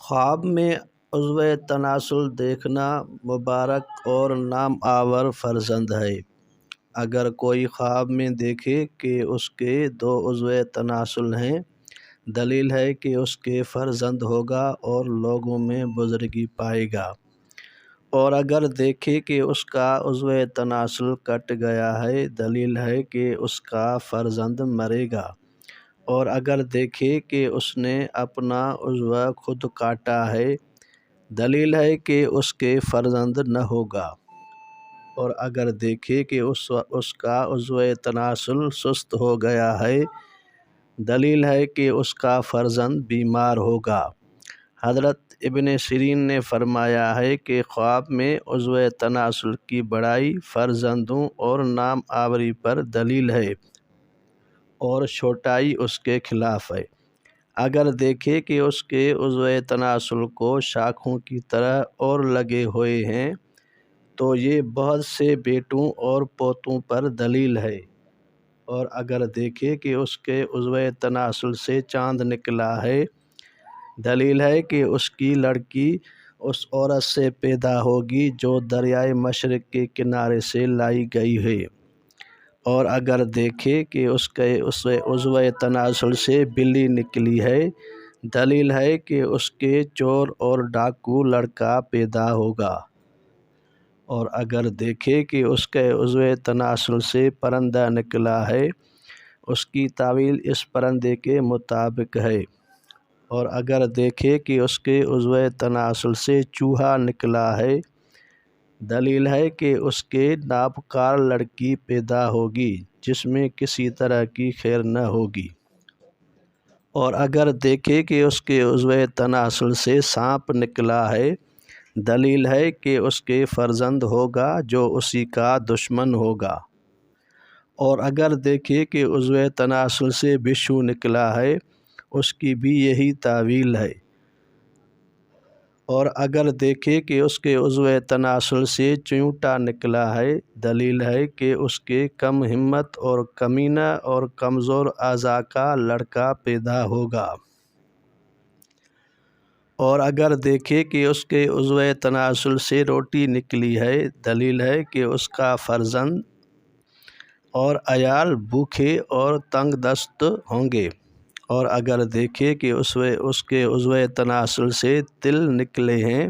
خواب میں عضو تناسل دیکھنا مبارک اور نام آور فرزند ہے۔ اگر کوئی خواب میں دیکھے کہ اس کے دو عضو تناسل ہیں، دلیل ہے کہ اس کے فرزند ہوگا اور لوگوں میں بزرگی پائے گا۔ اور اگر دیکھے کہ اس کا عضو تناسل کٹ گیا ہے، دلیل ہے کہ اس کا فرزند مرے گا۔ اور اگر دیکھے کہ اس نے اپنا عضو خود کاٹا ہے، دلیل ہے کہ اس کے فرزند نہ ہوگا۔ اور اگر دیکھے کہ اس کا عضو تناسل سست ہو گیا ہے، دلیل ہے کہ اس کا فرزند بیمار ہوگا۔ حضرت ابن سیرین نے فرمایا ہے کہ خواب میں عضو تناسل کی بڑائی فرزندوں اور نام آوری پر دلیل ہے، اور چھوٹائی اس کے خلاف ہے۔ اگر دیکھے کہ اس کے عضو تناسل کو شاخوں کی طرح اور لگے ہوئے ہیں، تو یہ بہت سے بیٹوں اور پوتوں پر دلیل ہے۔ اور اگر دیکھے کہ اس کے عضو تناسل سے چاند نکلا ہے، دلیل ہے کہ اس کی لڑکی اس عورت سے پیدا ہوگی جو دریائے مشرق کے کنارے سے لائی گئی ہے۔ اور اگر دیکھے کہ اس عضو تناسل سے بلی نکلی ہے، دلیل ہے کہ اس کے چور اور ڈاکو لڑکا پیدا ہوگا۔ اور اگر دیکھے کہ اس کے عضو تناسل سے پرندہ نکلا ہے، اس کی تعویل اس پرندے کے مطابق ہے۔ اور اگر دیکھے کہ اس کے عضو تناسل سے چوہا نکلا ہے، دلیل ہے کہ اس کے نابکار لڑکی پیدا ہوگی جس میں کسی طرح کی خیر نہ ہوگی۔ اور اگر دیکھے کہ اس کے عضو تناسل سے سانپ نکلا ہے، دلیل ہے کہ اس کے فرزند ہوگا جو اسی کا دشمن ہوگا۔ اور اگر دیکھے کہ عضو تناسل سے بچھو نکلا ہے، اس کی بھی یہی تعویل ہے۔ اور اگر دیکھے کہ اس کے عضو تناسل سے چیونٹا نکلا ہے، دلیل ہے کہ اس کے کم ہمت اور کمینہ اور کمزور اعضاء کا لڑکا پیدا ہوگا۔ اور اگر دیکھے کہ اس کے عضو تناسل سے روٹی نکلی ہے، دلیل ہے کہ اس کا فرزند اور عیال بھوکے اور تنگ دست ہوں گے۔ اور اگر دیکھے کہ اس کے عضو تناسل سے تل نکلے ہیں،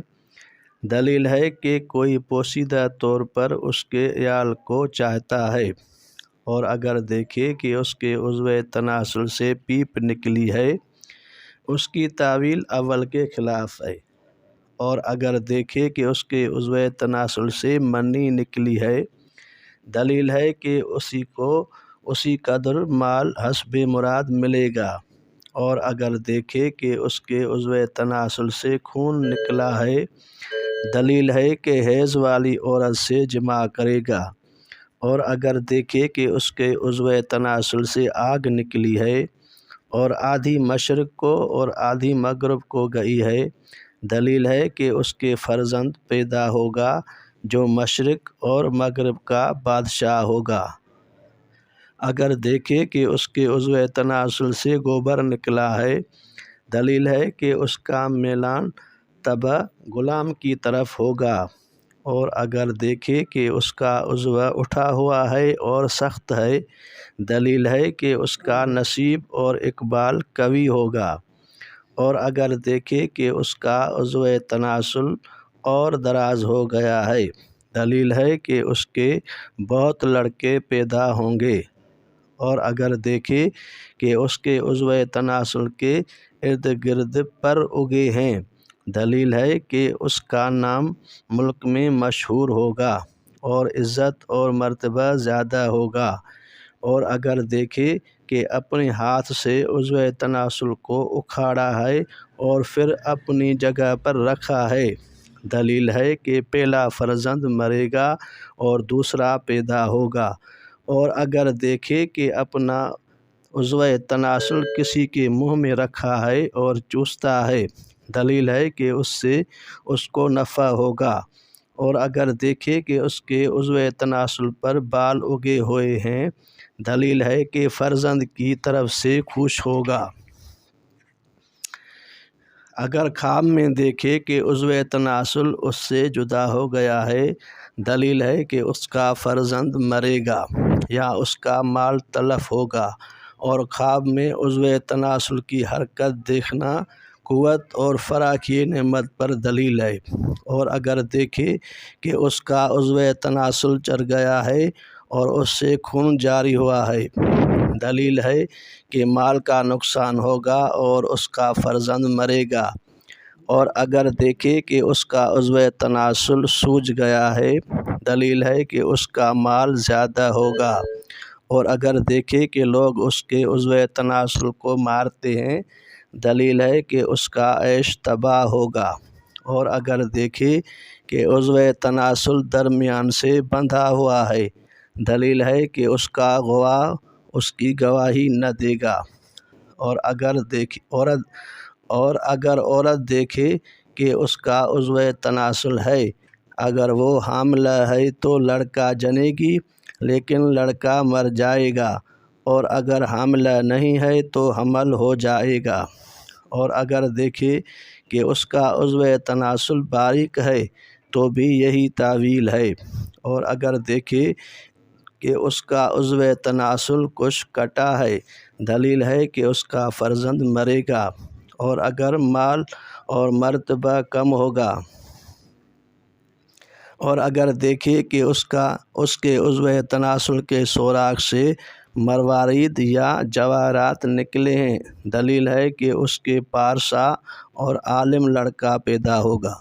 دلیل ہے کہ کوئی پوشیدہ طور پر اس کے عیال کو چاہتا ہے۔ اور اگر دیکھے کہ اس کے عضو تناسل سے پیپ نکلی ہے، اس کی تعویل اول کے خلاف ہے۔ اور اگر دیکھے کہ اس کے عضو تناسل سے منی نکلی ہے، دلیل ہے کہ اسی کو اسی قدر مال حسب مراد ملے گا۔ اور اگر دیکھے کہ اس کے عضو تناسل سے خون نکلا ہے، دلیل ہے کہ حیض والی عورت سے جماع کرے گا۔ اور اگر دیکھے کہ اس کے عضو تناسل سے آگ نکلی ہے اور آدھی مشرق کو اور آدھی مغرب کو گئی ہے، دلیل ہے کہ اس کے فرزند پیدا ہوگا جو مشرق اور مغرب کا بادشاہ ہوگا۔ اگر دیکھے کہ اس کے عضو تناسل سے گوبر نکلا ہے، دلیل ہے کہ اس کا میلان تبع غلام کی طرف ہوگا۔ اور اگر دیکھے کہ اس کا عضو اٹھا ہوا ہے اور سخت ہے، دلیل ہے کہ اس کا نصیب اور اقبال قوی ہوگا۔ اور اگر دیکھے کہ اس کا عضو تناسل اور دراز ہو گیا ہے، دلیل ہے کہ اس کے بہت لڑکے پیدا ہوں گے۔ اور اگر دیکھے کہ اس کے عضو تناسل کے ارد گرد پر اگے ہیں، دلیل ہے کہ اس کا نام ملک میں مشہور ہوگا اور عزت اور مرتبہ زیادہ ہوگا۔ اور اگر دیکھے کہ اپنے ہاتھ سے عضو تناسل کو اکھاڑا ہے اور پھر اپنی جگہ پر رکھا ہے، دلیل ہے کہ پہلا فرزند مرے گا اور دوسرا پیدا ہوگا۔ اور اگر دیکھے کہ اپنا عضو تناسل کسی کے منہ میں رکھا ہے اور چوستا ہے، دلیل ہے کہ اس سے اس کو نفع ہوگا۔ اور اگر دیکھے کہ اس کے عضو تناسل پر بال اگے ہوئے ہیں، دلیل ہے کہ فرزند کی طرف سے خوش ہوگا۔ اگر خواب میں دیکھے کہ عضو تناسل اس سے جدا ہو گیا ہے، دلیل ہے کہ اس کا فرزند مرے گا یا اس کا مال تلف ہوگا، اور خواب میں عضو تناسل کی حرکت دیکھنا قوت اور فرح کی نعمت پر دلیل ہے، اور اگر دیکھے کہ اس کا عضو تناسل چر گیا ہے اور اس سے خون جاری ہوا ہے، دلیل ہے کہ مال کا نقصان ہوگا اور اس کا فرزند مرے گا، اور اگر دیکھے کہ اس کا عضو تناسل سوج گیا ہے، دلیل ہے کہ اس کا مال زیادہ ہوگا، اور اگر دیکھے کہ لوگ اس کے عضو تناسل کو مارتے ہیں، دلیل ہے کہ اس کا عیش تباہ ہوگا، اور اگر دیکھے کہ عضو تناسل درمیان سے بندھا ہوا ہے، دلیل ہے کہ اس کا گواہ اس کی گواہی نہ دے گا، اور اگر عورت دیکھے کہ اس کا عضو تناسل ہے، اگر وہ حاملہ ہے تو لڑکا جنے گی لیکن لڑکا مر جائے گا، اور اگر حاملہ نہیں ہے تو حمل ہو جائے گا، اور اگر دیکھے کہ اس کا عضو تناسل باریک ہے تو بھی یہی تعویل ہے، اور اگر دیکھے کہ اس کا عضو تناسل کچھ کٹا ہے، دلیل ہے کہ اس کا فرزند مرے گا، اور اگر مال اور مرتبہ کم ہوگا، اور اگر دیکھے کہ اس کے عضو تناسل کے سوراخ سے مروارید یا جواہرات نکلے ہیں، دلیل ہے کہ اس کے پارسا اور عالم لڑکا پیدا ہوگا۔